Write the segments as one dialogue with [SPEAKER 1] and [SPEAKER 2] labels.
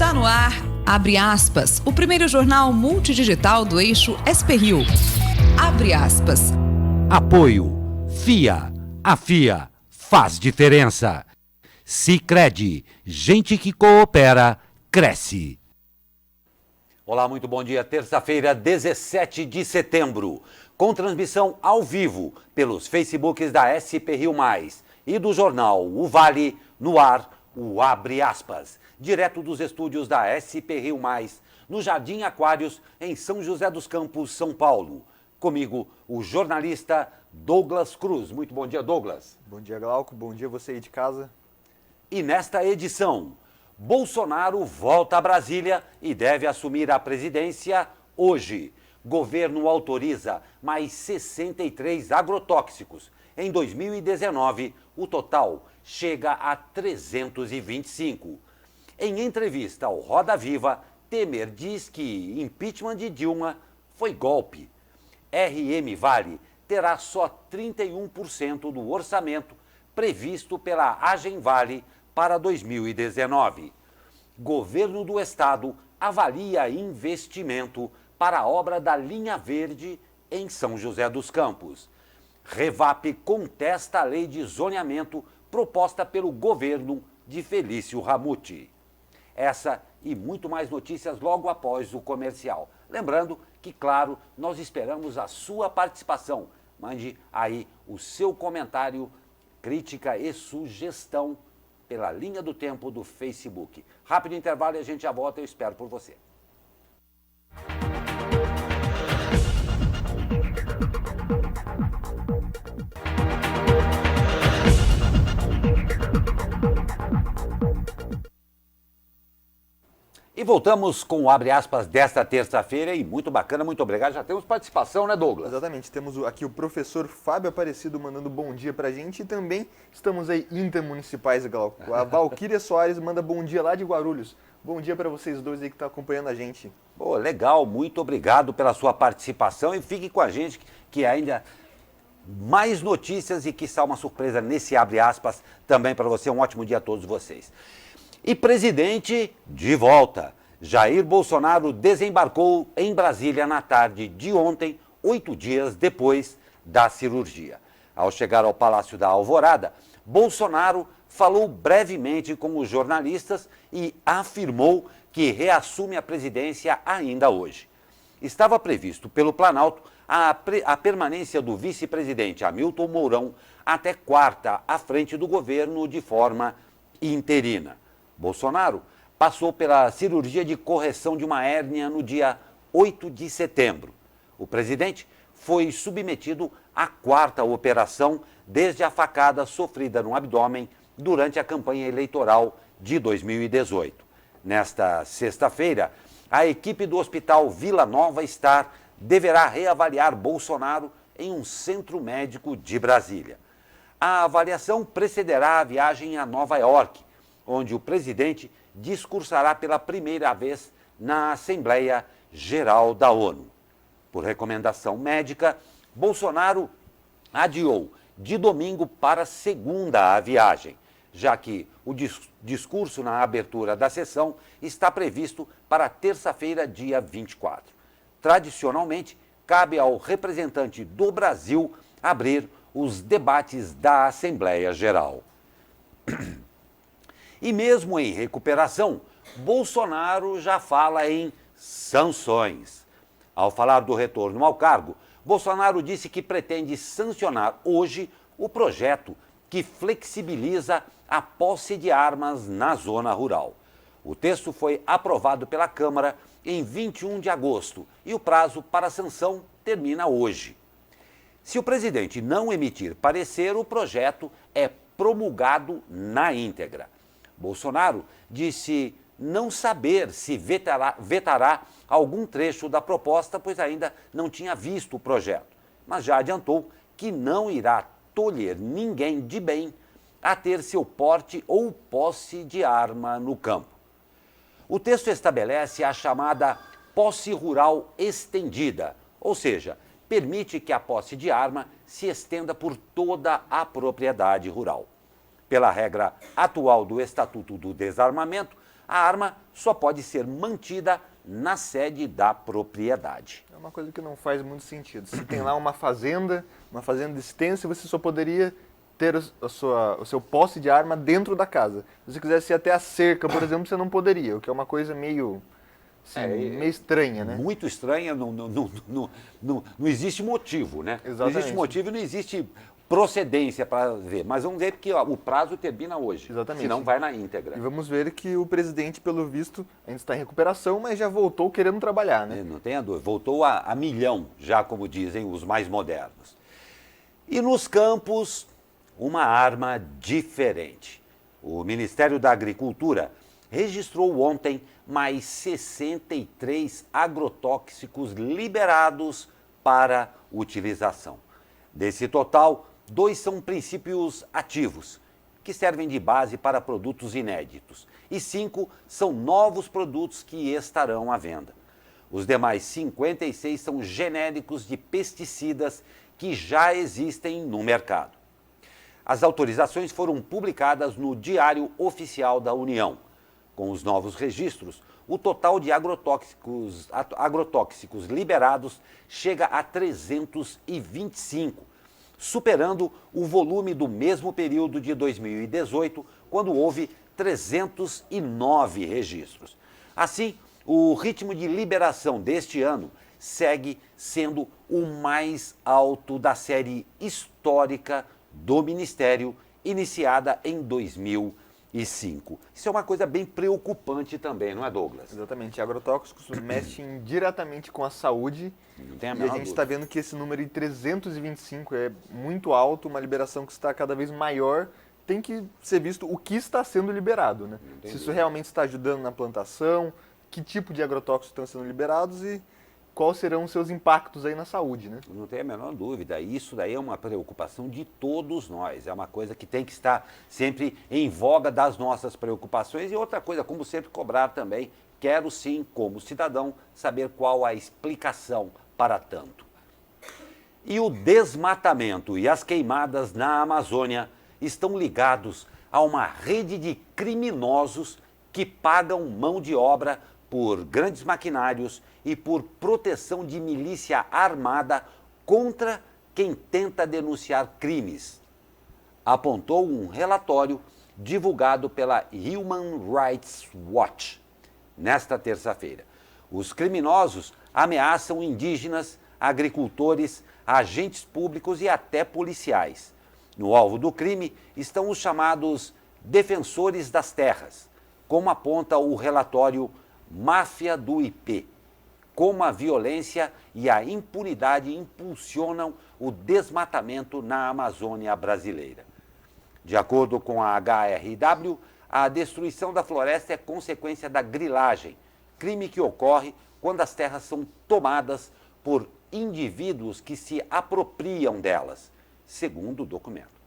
[SPEAKER 1] Está no ar, abre aspas, o primeiro jornal multidigital do eixo SP-Rio. Abre aspas.
[SPEAKER 2] Apoio. FIA. A FIA faz diferença. Sicredi. Gente que coopera, cresce. Olá, muito bom dia. Terça-feira, 17 de setembro. Com transmissão ao vivo pelos Facebooks da SP-Rio+, e do jornal O Vale, no ar, o Abre Aspas. Direto dos estúdios da SP-Rio+, no Jardim Aquários, em São José dos Campos, São Paulo. Comigo, o jornalista Douglas Cruz. Muito bom dia, Douglas.
[SPEAKER 3] Bom dia, Glauco. Bom dia você aí de casa.
[SPEAKER 2] E nesta edição, Bolsonaro volta a Brasília e deve assumir a presidência hoje. Governo autoriza mais 63 agrotóxicos. Em 2019, o total chega a 325. Em entrevista ao Roda Viva, Temer diz que impeachment de Dilma foi golpe. RM Vale terá só 31% do orçamento previsto pela Agenvale para 2019. Governo do Estado avalia investimento para a obra da linha verde em São José dos Campos. Revap contesta a lei de zoneamento proposta pelo governo de Felício Ramute. Essa e muito mais notícias logo após o comercial. Lembrando que, claro, nós esperamos a sua participação. Mande aí o seu comentário, crítica e sugestão pela linha do tempo do Facebook. Rápido intervalo e a gente já volta, eu espero por você. E voltamos com o Abre Aspas desta terça-feira e muito bacana, muito obrigado. Já temos participação, né, Douglas?
[SPEAKER 3] Exatamente, temos aqui o professor Fábio Aparecido mandando bom dia pra gente e também estamos aí intermunicipais, Glauco. A Valquíria Soares manda bom dia lá de Guarulhos. Bom dia para vocês dois aí que estão acompanhando a gente.
[SPEAKER 2] Pô, legal, muito obrigado pela sua participação e fique com a gente que ainda mais notícias e que está uma surpresa nesse Abre Aspas também para você. Um ótimo dia a todos vocês. E presidente de volta. Jair Bolsonaro desembarcou em Brasília na tarde de ontem, 8 dias depois da cirurgia. Ao chegar ao Palácio da Alvorada, Bolsonaro falou brevemente com os jornalistas e afirmou que reassume a presidência ainda hoje. Estava previsto pelo Planalto a permanência do vice-presidente Hamilton Mourão até quarta à frente do governo de forma interina. Bolsonaro passou pela cirurgia de correção de uma hérnia no dia 8 de setembro. O presidente foi submetido à quarta operação desde a facada sofrida no abdômen durante a campanha eleitoral de 2018. Nesta sexta-feira, a equipe do Hospital Vila Nova Star deverá reavaliar Bolsonaro em um centro médico de Brasília. A avaliação precederá a viagem a Nova York, onde o presidente discursará pela primeira vez na Assembleia Geral da ONU. Por recomendação médica, Bolsonaro adiou de domingo para segunda a viagem, já que o discurso na abertura da sessão está previsto para terça-feira, dia 24. Tradicionalmente, cabe ao representante do Brasil abrir os debates da Assembleia Geral. E mesmo em recuperação, Bolsonaro já fala em sanções. Ao falar do retorno ao cargo, Bolsonaro disse que pretende sancionar hoje o projeto que flexibiliza a posse de armas na zona rural. O texto foi aprovado pela Câmara em 21 de agosto e o prazo para a sanção termina hoje. Se o presidente não emitir parecer, o projeto é promulgado na íntegra. Bolsonaro disse não saber se vetará algum trecho da proposta, pois ainda não tinha visto o projeto, mas já adiantou que não irá tolher ninguém de bem a ter seu porte ou posse de arma no campo. O texto estabelece a chamada posse rural estendida, ou seja, permite que a posse de arma se estenda por toda a propriedade rural. Pela regra atual do Estatuto do Desarmamento, A arma só pode ser mantida na sede da propriedade.
[SPEAKER 3] É uma coisa que não faz muito sentido. Se tem lá uma fazenda extensa, você só poderia ter o seu posse de arma dentro da casa. Se você quisesse ir até a cerca, por exemplo, você não poderia, o que é uma coisa meio estranha, né?
[SPEAKER 2] Muito estranha, não existe motivo, né?
[SPEAKER 3] Exatamente.
[SPEAKER 2] Não existe motivo e não existe procedência para ver. Mas vamos ver porque o prazo termina hoje.
[SPEAKER 3] Exatamente.
[SPEAKER 2] Senão vai na íntegra.
[SPEAKER 3] E vamos ver que o presidente, pelo visto, ainda está em recuperação, mas já voltou querendo trabalhar, né?
[SPEAKER 2] Não tenha dúvida. Voltou a milhão, já como dizem os mais modernos. E nos campos, uma arma diferente. O Ministério da Agricultura registrou ontem mais 63 agrotóxicos liberados para utilização. Desse total, 2 são princípios ativos, que servem de base para produtos inéditos, e 5 são novos produtos que estarão à venda. Os demais 56 são genéricos de pesticidas que já existem no mercado. As autorizações foram publicadas no Diário Oficial da União. Com os novos registros, o total de agrotóxicos liberados chega a 325, superando o volume do mesmo período de 2018, quando houve 309 registros. Assim, o ritmo de liberação deste ano segue sendo o mais alto da série histórica do Ministério, iniciada em 2005. Isso é uma coisa bem preocupante também, não é, Douglas?
[SPEAKER 3] Exatamente. Agrotóxicos mexem diretamente com a saúde.
[SPEAKER 2] Não tem a
[SPEAKER 3] E
[SPEAKER 2] menor
[SPEAKER 3] a gente
[SPEAKER 2] dúvida.
[SPEAKER 3] está vendo que esse número de 325 é muito alto, uma liberação que está cada vez maior. Tem que ser visto o que está sendo liberado, né? Se isso realmente está ajudando na plantação, que tipo de agrotóxicos estão sendo liberados e quais serão os seus impactos aí na saúde, né?
[SPEAKER 2] Não tem a menor dúvida. Isso daí é uma preocupação de todos nós. É uma coisa que tem que estar sempre em voga das nossas preocupações. E outra coisa, como sempre, cobrar também. Quero sim, como cidadão, saber qual a explicação para tanto. E o desmatamento e as queimadas na Amazônia estão ligados a uma rede de criminosos que pagam mão de obra por grandes maquinários e por proteção de milícia armada contra quem tenta denunciar crimes, apontou um relatório divulgado pela Human Rights Watch nesta terça-feira. Os criminosos ameaçam indígenas, agricultores, agentes públicos e até policiais. No alvo do crime estão os chamados defensores das terras, como aponta o relatório Máfia do IP. Como a violência e a impunidade impulsionam o desmatamento na Amazônia brasileira. De acordo com a HRW, a destruição da floresta é consequência da grilagem, crime que ocorre quando as terras são tomadas por indivíduos que se apropriam delas, segundo o documento.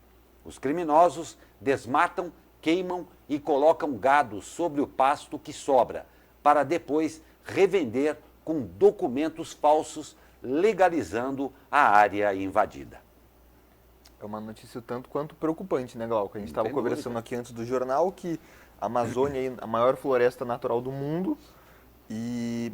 [SPEAKER 2] Os criminosos desmatam, queimam e colocam gado sobre o pasto que sobra, para depois revender com documentos falsos, legalizando a área invadida.
[SPEAKER 3] É uma notícia tanto quanto preocupante, né, Glauco? A gente estava
[SPEAKER 2] tem
[SPEAKER 3] conversando
[SPEAKER 2] dúvida.
[SPEAKER 3] aqui antes do jornal que a Amazônia é a maior floresta natural do mundo e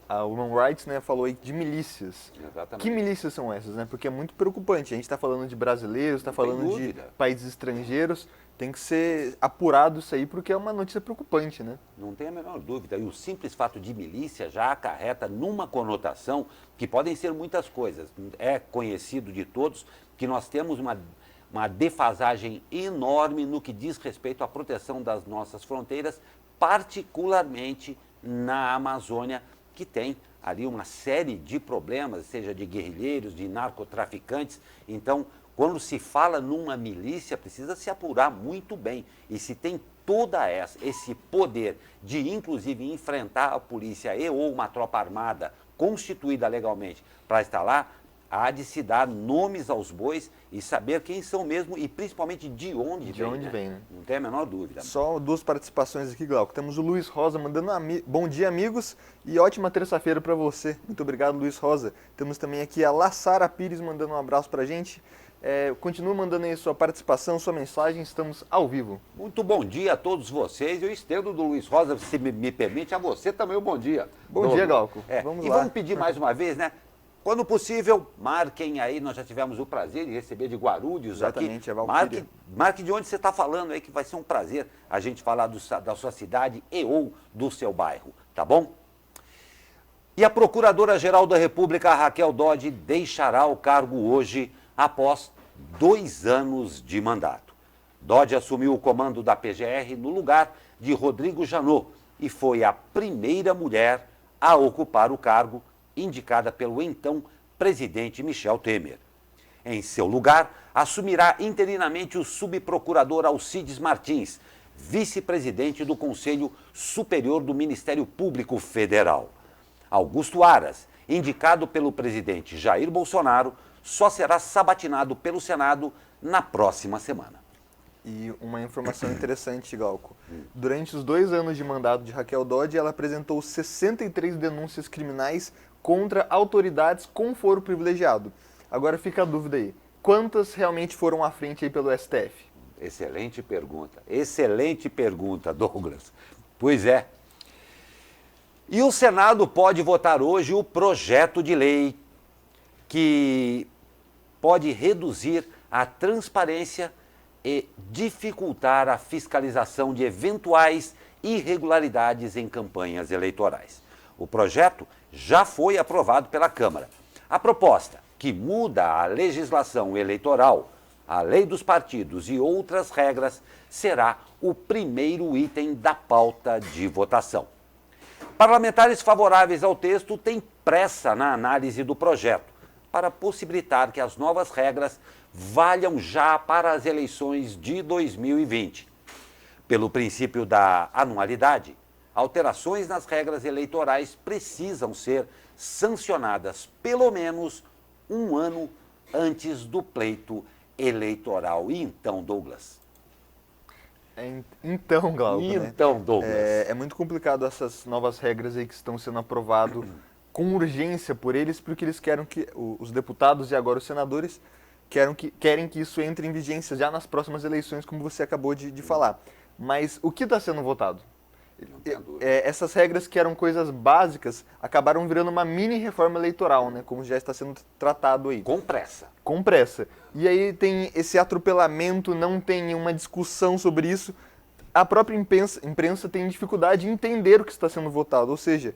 [SPEAKER 3] a Human Rights, né, falou aí de milícias.
[SPEAKER 2] Exatamente.
[SPEAKER 3] Que milícias são essas, né? Porque é muito preocupante. A gente está falando de brasileiros, está
[SPEAKER 2] Não tem
[SPEAKER 3] falando de
[SPEAKER 2] dúvida.
[SPEAKER 3] países estrangeiros. Tem que ser apurado isso aí porque é uma notícia preocupante, né?
[SPEAKER 2] Não tem a menor dúvida. E o simples fato de milícia já acarreta numa conotação que podem ser muitas coisas. É conhecido de todos que nós temos uma defasagem enorme no que diz respeito à proteção das nossas fronteiras, particularmente na Amazônia, que tem ali uma série de problemas, seja de guerrilheiros, de narcotraficantes. Então, quando se fala numa milícia, precisa se apurar muito bem. E se tem toda esse poder de, inclusive, enfrentar a polícia e ou uma tropa armada constituída legalmente para estar lá, há de se dar nomes aos bois e saber quem são mesmo e principalmente de onde vem, né? Não tem a menor dúvida.
[SPEAKER 3] Só duas participações aqui, Glauco. Temos o Luiz Rosa mandando bom dia, amigos, e ótima terça-feira para você. Muito obrigado, Luiz Rosa. Temos também aqui a La Sara Pires mandando um abraço pra gente. Continua mandando aí sua participação, sua mensagem, estamos ao vivo.
[SPEAKER 2] Muito bom dia a todos vocês. Eu estendo do Luiz Rosa, se me permite, a você também um bom dia.
[SPEAKER 3] Bom dia, Glauco.
[SPEAKER 2] Vamos lá. Vamos pedir mais uma vez, né? Quando possível, marquem aí, nós já tivemos o prazer de receber de Guarulhos.
[SPEAKER 3] Exatamente,
[SPEAKER 2] aqui.
[SPEAKER 3] A Valquíria.
[SPEAKER 2] Marque de onde você está falando aí, que vai ser um prazer a gente falar da sua cidade e ou do seu bairro, tá bom? E a Procuradora-Geral da República, Raquel Dodge, deixará o cargo hoje após 2 anos de mandato. Dodge assumiu o comando da PGR no lugar de Rodrigo Janot e foi a primeira mulher a ocupar o cargo, indicada pelo então presidente Michel Temer. Em seu lugar, assumirá interinamente o subprocurador Alcides Martins, vice-presidente do Conselho Superior do Ministério Público Federal. Augusto Aras, indicado pelo presidente Jair Bolsonaro, só será sabatinado pelo Senado na próxima semana.
[SPEAKER 3] E uma informação interessante, Glauco. Durante os 2 anos de mandato de Raquel Dodge, ela apresentou 63 denúncias criminais contra autoridades com foro privilegiado. Agora fica a dúvida aí, quantas realmente foram à frente aí pelo STF?
[SPEAKER 2] Excelente pergunta, Douglas. Pois é. E o Senado pode votar hoje o projeto de lei que pode reduzir a transparência e dificultar a fiscalização de eventuais irregularidades em campanhas eleitorais. O projeto já foi aprovado pela Câmara. A proposta, que muda a legislação eleitoral, a lei dos partidos e outras regras, será o primeiro item da pauta de votação. Parlamentares favoráveis ao texto têm pressa na análise do projeto, para possibilitar que as novas regras valham já para as eleições de 2020. Pelo princípio da anualidade, alterações nas regras eleitorais precisam ser sancionadas pelo menos 1 ano antes do pleito eleitoral. E então, Douglas?
[SPEAKER 3] Então, Glauco,
[SPEAKER 2] então, Douglas.
[SPEAKER 3] É muito complicado essas novas regras aí que estão sendo aprovadas com urgência por eles, porque eles querem que os deputados e agora os senadores querem que isso entre em vigência já nas próximas eleições, como você acabou de falar. Mas o que está sendo votado? Essas regras que eram coisas básicas acabaram virando uma mini reforma eleitoral, né? Como já está sendo tratado aí.
[SPEAKER 2] Com pressa.
[SPEAKER 3] Com pressa. E aí tem esse atropelamento, não tem uma discussão sobre isso. A própria imprensa tem dificuldade em entender o que está sendo votado, ou seja,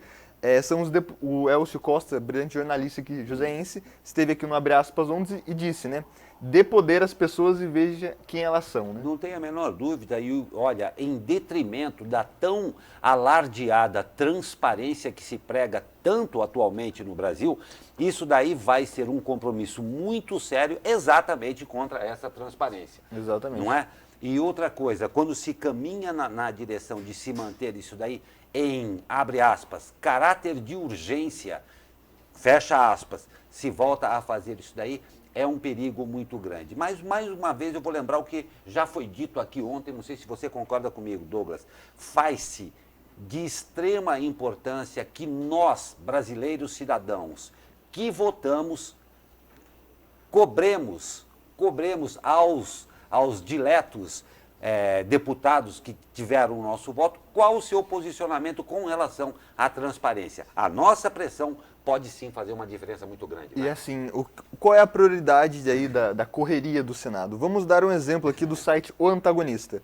[SPEAKER 3] o Elcio Costa, brilhante jornalista aqui, joseense, esteve aqui no Abre Aspas ontem e disse, né? Dê poder às pessoas e veja quem elas são. Né?
[SPEAKER 2] Não tem a menor dúvida. E olha, em detrimento da tão alardeada transparência que se prega tanto atualmente no Brasil, isso daí vai ser um compromisso muito sério exatamente contra essa transparência.
[SPEAKER 3] Exatamente.
[SPEAKER 2] Não é? E outra coisa, quando se caminha na direção de se manter isso daí em, abre aspas, caráter de urgência, fecha aspas, se volta a fazer isso daí, é um perigo muito grande. Mas, mais uma vez, eu vou lembrar o que já foi dito aqui ontem, não sei se você concorda comigo, Douglas. Faz-se de extrema importância que nós, brasileiros cidadãos, que votamos, cobremos aos diletos deputados que tiveram o nosso voto, qual o seu posicionamento com relação à transparência. A nossa pressão pode sim fazer uma diferença muito grande.
[SPEAKER 3] E
[SPEAKER 2] né?
[SPEAKER 3] assim, qual é a prioridade aí da correria do Senado? Vamos dar um exemplo aqui do site O Antagonista.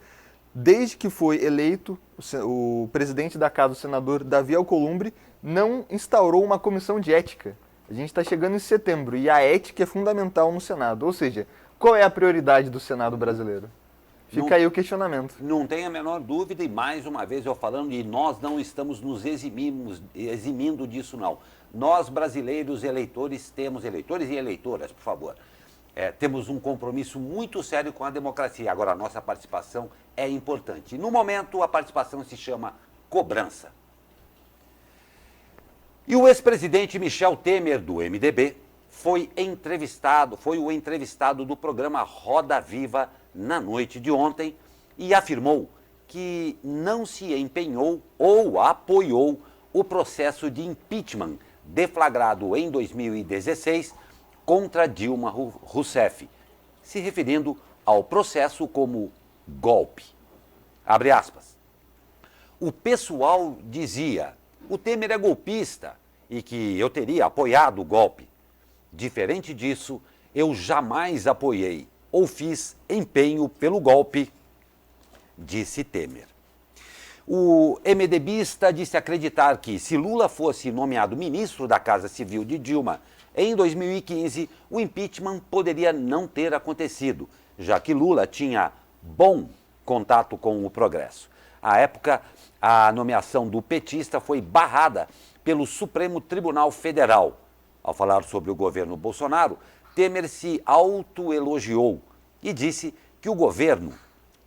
[SPEAKER 3] Desde que foi eleito, o presidente da casa, o senador Davi Alcolumbre, não instaurou uma comissão de ética. A gente está chegando em setembro e a ética é fundamental no Senado. Ou seja, qual é a prioridade do Senado brasileiro? Fica aí o questionamento.
[SPEAKER 2] Não tem a menor dúvida, e mais uma vez eu falando, e nós não estamos nos eximindo disso não. Nós, brasileiros eleitores e eleitoras, por favor, temos um compromisso muito sério com a democracia. Agora, a nossa participação é importante. No momento, a participação se chama cobrança. E o ex-presidente Michel Temer, do MDB, foi o entrevistado do programa Roda Viva na noite de ontem e afirmou que não se empenhou ou apoiou o processo de impeachment deflagrado em 2016 contra Dilma Rousseff, se referindo ao processo como golpe. Abre aspas. O pessoal dizia, o Temer é golpista e que eu teria apoiado o golpe. Diferente disso, eu jamais apoiei ou fiz empenho pelo golpe, disse Temer. O MDBista disse acreditar que, se Lula fosse nomeado ministro da Casa Civil de Dilma em 2015, o impeachment poderia não ter acontecido, já que Lula tinha bom contato com o Progresso. À época, a nomeação do petista foi barrada pelo Supremo Tribunal Federal. Ao falar sobre o governo Bolsonaro, Temer se autoelogiou e disse que o governo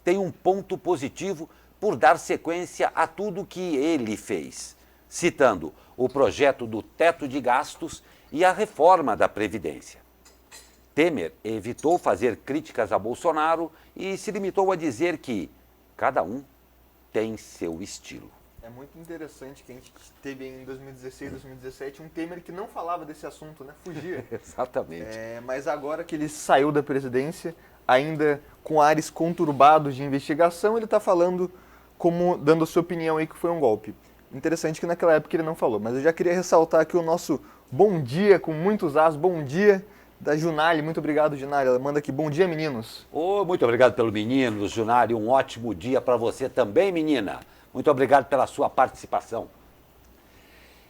[SPEAKER 2] tem um ponto positivo por dar sequência a tudo que ele fez, citando o projeto do teto de gastos e a reforma da Previdência. Temer evitou fazer críticas a Bolsonaro e se limitou a dizer que cada um tem seu estilo.
[SPEAKER 3] É muito interessante que a gente teve em 2016, 2017 um Temer que não falava desse assunto, né? Fugia.
[SPEAKER 2] Exatamente.
[SPEAKER 3] Mas agora que ele saiu da presidência, ainda com ares conturbados de investigação, ele está falando como dando a sua opinião aí que foi um golpe. Interessante que naquela época ele não falou, mas eu já queria ressaltar aqui o nosso bom dia com muitos as, bom dia da Junali. Muito obrigado, Junali. Ela manda aqui, bom dia, meninos.
[SPEAKER 2] Muito obrigado pelo menino, Junali. Um ótimo dia para você também, menina. Muito obrigado pela sua participação.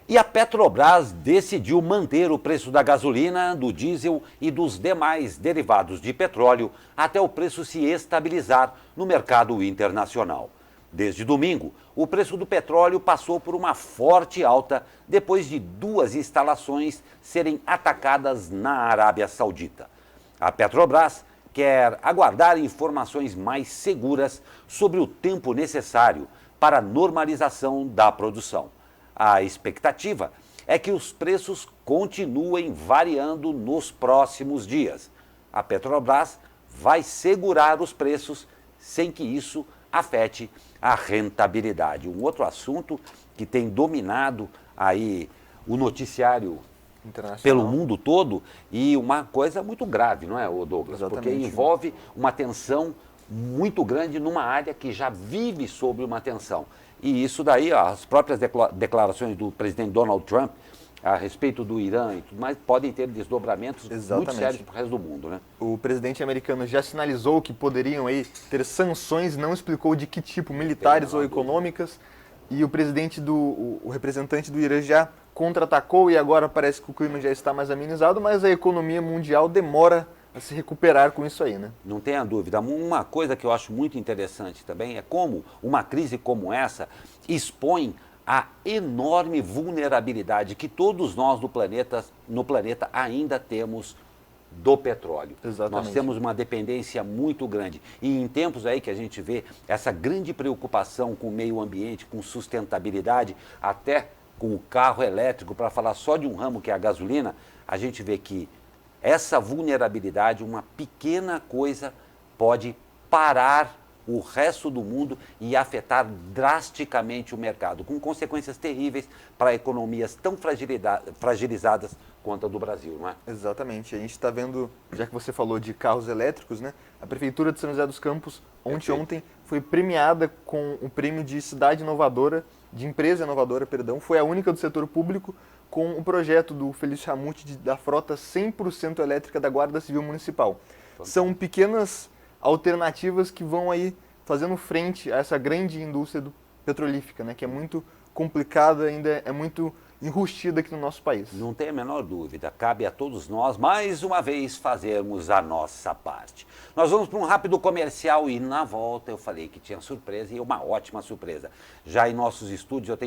[SPEAKER 2] E a Petrobras decidiu manter o preço da gasolina, do diesel e dos demais derivados de petróleo até o preço se estabilizar no mercado internacional. Desde domingo, o preço do petróleo passou por uma forte alta depois de 2 instalações serem atacadas na Arábia Saudita. A Petrobras quer aguardar informações mais seguras sobre o tempo necessário para a normalização da produção. A expectativa é que os preços continuem variando nos próximos dias. A Petrobras vai segurar os preços sem que isso afete a rentabilidade. Um outro assunto que tem dominado aí o noticiário pelo mundo todo e uma coisa muito grave, não é, Douglas?
[SPEAKER 3] Exatamente.
[SPEAKER 2] Porque envolve uma tensão muito grande numa área que já vive sob uma tensão. E isso daí, as próprias declarações do presidente Donald Trump a respeito do Irã e tudo mais, podem ter desdobramentos muito sérios para o resto do mundo, né?
[SPEAKER 3] O presidente americano já sinalizou que poderiam aí ter sanções, não explicou de que tipo, militares ou econômicas, e o representante do Irã já contra-atacou e agora parece que o clima já está mais amenizado, mas a economia mundial demora a se recuperar com isso aí, né?
[SPEAKER 2] Não tenha dúvida. Uma coisa que eu acho muito interessante também é como uma crise como essa expõe a enorme vulnerabilidade que todos nós no planeta ainda temos do petróleo.
[SPEAKER 3] Exatamente.
[SPEAKER 2] Nós temos uma dependência muito grande. E em tempos aí que a gente vê essa grande preocupação com o meio ambiente, com sustentabilidade, até com o carro elétrico, para falar só de um ramo que é a gasolina, a gente vê que essa vulnerabilidade, uma pequena coisa, pode parar o resto do mundo e afetar drasticamente o mercado, com consequências terríveis para economias tão fragilizadas quanto a do Brasil, não é?
[SPEAKER 3] Exatamente. A gente está vendo, já que você falou de carros elétricos, né? A Prefeitura de São José dos Campos, ontem, foi premiada com o prêmio de cidade inovadora, de empresa inovadora, perdão. Foi a única do setor público com o projeto do Felício Ramute da frota 100% elétrica da Guarda Civil Municipal. São pequenas alternativas que vão aí fazendo frente a essa grande indústria petrolífica, né, que é muito complicada, ainda é muito enrustida aqui no nosso país.
[SPEAKER 2] Não tem a menor dúvida, cabe a todos nós, mais uma vez, fazermos a nossa parte. Nós vamos para um rápido comercial e na volta eu falei que tinha surpresa e uma ótima surpresa. Já em nossos estúdios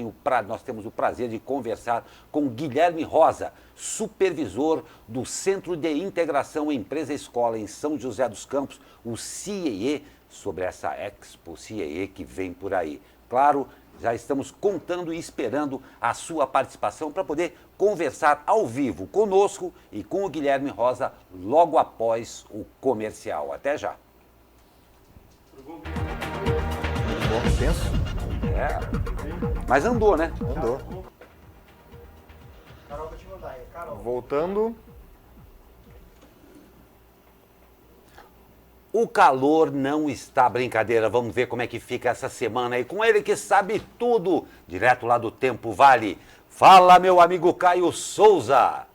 [SPEAKER 2] nós temos o prazer de conversar com Guilherme Rosa, supervisor do Centro de Integração Empresa-Escola em São José dos Campos, o CIEE, sobre essa Expo CIEE que vem por aí. Claro, já estamos contando e esperando a sua participação para poder conversar ao vivo conosco e com o Guilherme Rosa logo após o comercial. Até já.
[SPEAKER 3] Bom, tenso.
[SPEAKER 2] Mas andou, né?
[SPEAKER 3] Andou.
[SPEAKER 4] Carol, vou te mandar aí. Carol.
[SPEAKER 3] Voltando.
[SPEAKER 2] O calor não está brincadeira. Vamos ver como é que fica essa semana aí com ele que sabe tudo, direto lá do Tempo Vale. Fala, meu amigo Caio Souza.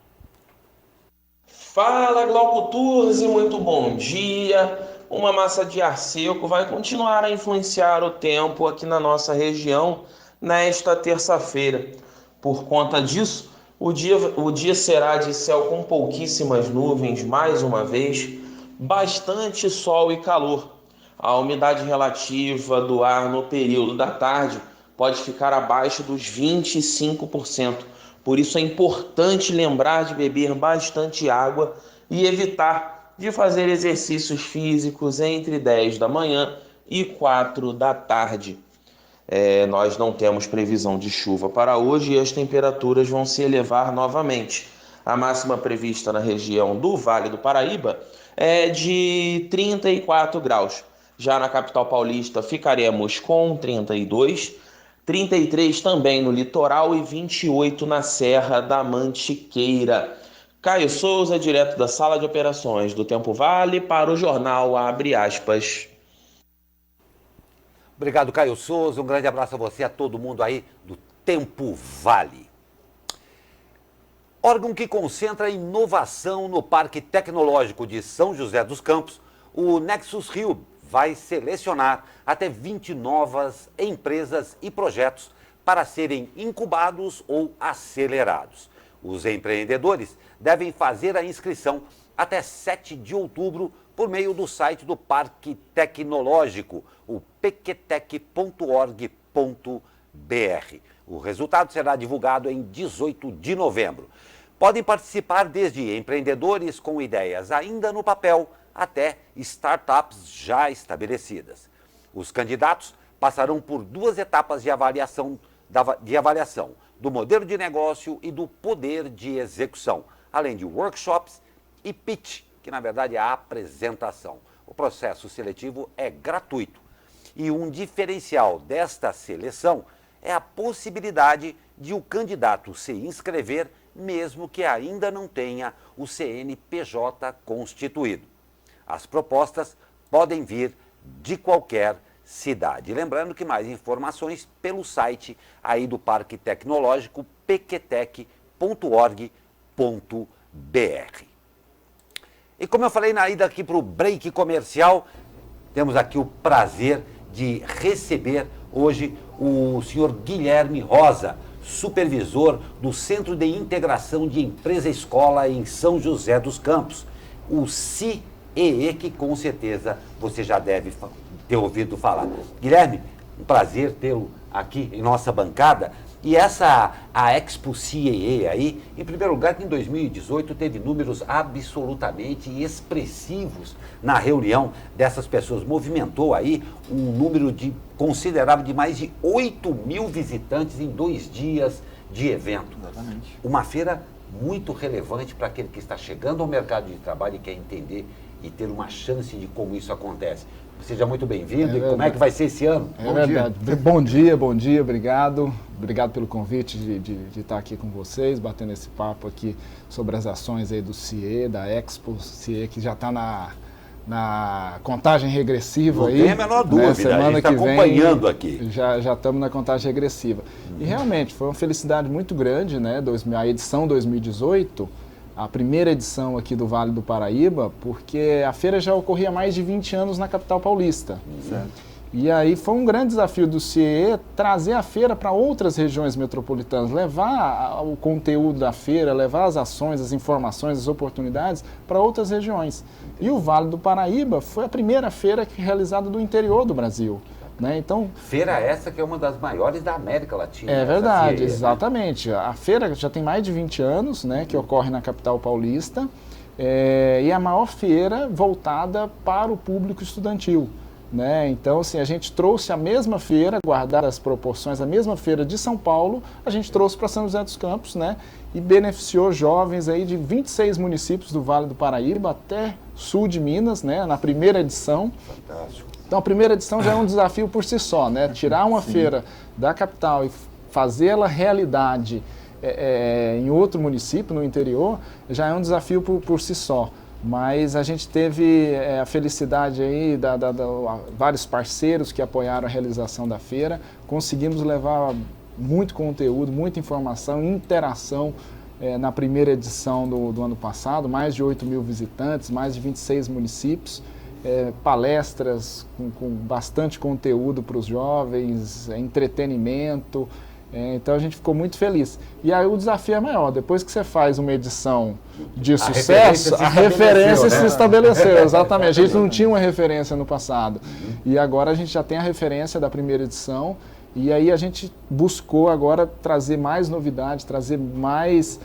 [SPEAKER 4] Fala, Glauco Turzi, muito bom dia. Uma massa de ar seco vai continuar a influenciar o tempo aqui na nossa região nesta terça-feira. Por conta disso, o dia será de céu com pouquíssimas nuvens, mais uma vez, bastante sol e calor. A umidade relativa do ar no período da tarde pode ficar abaixo dos 25%. Por isso é importante lembrar de beber bastante água e evitar de fazer exercícios físicos entre 10 da manhã e 4 da tarde. Nós não temos previsão de chuva para hoje e as temperaturas vão se elevar novamente. A máxima prevista na região do Vale do Paraíba é de 34 graus. Já na capital paulista ficaremos com 32, 33 também no litoral e 28 na Serra da Mantiqueira. Caio Souza, direto da Sala de Operações do Tempo Vale, para o jornal Abre Aspas.
[SPEAKER 2] Obrigado, Caio Souza. Um grande abraço a você, a todo mundo aí do Tempo Vale. Órgão que concentra inovação no Parque Tecnológico de São José dos Campos, o Nexus Rio vai selecionar até 20 novas empresas e projetos para serem incubados ou acelerados. Os empreendedores devem fazer a inscrição até 7 de outubro por meio do site do Parque Tecnológico, o pqtec.org.br. O resultado será divulgado em 18 de novembro. Podem participar desde empreendedores com ideias ainda no papel até startups já estabelecidas. Os candidatos passarão por 2 etapas de avaliação do modelo de negócio e do poder de execução, além de workshops e pitch, que na verdade é a apresentação. O processo seletivo é gratuito e um diferencial desta seleção é a possibilidade de o candidato se inscrever mesmo que ainda não tenha o CNPJ constituído. As propostas podem vir de qualquer cidade. Lembrando que mais informações pelo site aí do Parque Tecnológico, pqtec.org.br. E como eu falei na ida aqui para o break comercial, temos aqui o prazer de receber hoje o senhor Guilherme Rosa, supervisor do Centro de Integração de Empresa-Escola em São José dos Campos, o CIEE, que com certeza você já deve ter ouvido falar. Guilherme, um prazer tê-lo aqui em nossa bancada. E a Expo CIEE aí, em primeiro lugar, que em 2018 teve números absolutamente expressivos na reunião dessas pessoas. Movimentou aí um número considerável de mais de 8 mil visitantes em 2 dias de evento.
[SPEAKER 3] Exatamente.
[SPEAKER 2] Uma feira muito relevante para aquele que está chegando ao mercado de trabalho e quer entender e ter uma chance de como isso acontece. Seja muito bem-vindo. E como é que vai ser esse ano?
[SPEAKER 5] É verdade. Bom dia, obrigado. Obrigado pelo convite de estar aqui com vocês, batendo esse papo aqui sobre as ações aí do CIE, da Expo CIE, que já está na contagem regressiva. Não aí.
[SPEAKER 2] Não tem a menor dúvida,
[SPEAKER 5] Semana
[SPEAKER 2] a gente está acompanhando aqui.
[SPEAKER 5] Já estamos na contagem regressiva. E realmente foi uma felicidade muito grande, né? A edição 2018, a primeira edição aqui do Vale do Paraíba, porque a feira já ocorria há mais de 20 anos na capital paulista.
[SPEAKER 3] Certo.
[SPEAKER 5] E aí foi um grande desafio do CIE trazer a feira para outras regiões metropolitanas, levar o conteúdo da feira, levar as ações, as informações, as oportunidades para outras regiões. E o Vale do Paraíba foi a primeira feira realizada do interior do Brasil. Né? Então,
[SPEAKER 2] feira essa que é uma das maiores da América Latina.
[SPEAKER 5] É verdade,
[SPEAKER 2] CIE,
[SPEAKER 5] exatamente. Né? A feira já tem mais de 20 anos, né, que ocorre na capital paulista, e é a maior feira voltada para o público estudantil. Né? Então, assim, a gente trouxe a mesma feira, guardar as proporções, a mesma feira de São Paulo, a gente trouxe para São José dos Campos, né? E beneficiou jovens aí de 26 municípios do Vale do Paraíba até sul de Minas, né? Na primeira edição.
[SPEAKER 2] Fantástico.
[SPEAKER 5] Então, a primeira edição já é um desafio por si só, né? Tirar uma feira da capital e fazê-la realidade em outro município, no interior, já é um desafio por si só. mas a gente teve a felicidade aí vários parceiros que apoiaram a realização da feira. Conseguimos levar muito conteúdo, muita informação, interação na primeira edição do ano passado, mais de 8 mil visitantes, mais de 26 municípios, palestras com bastante conteúdo para os jovens, entretenimento. Então a gente ficou muito feliz. E aí o desafio é maior. Depois que você faz uma edição de sucesso, a referência se estabeleceu. Exatamente. A gente não tinha uma referência no passado. E agora a gente já tem a referência da primeira edição. E aí a gente buscou agora trazer mais novidades, trazer mais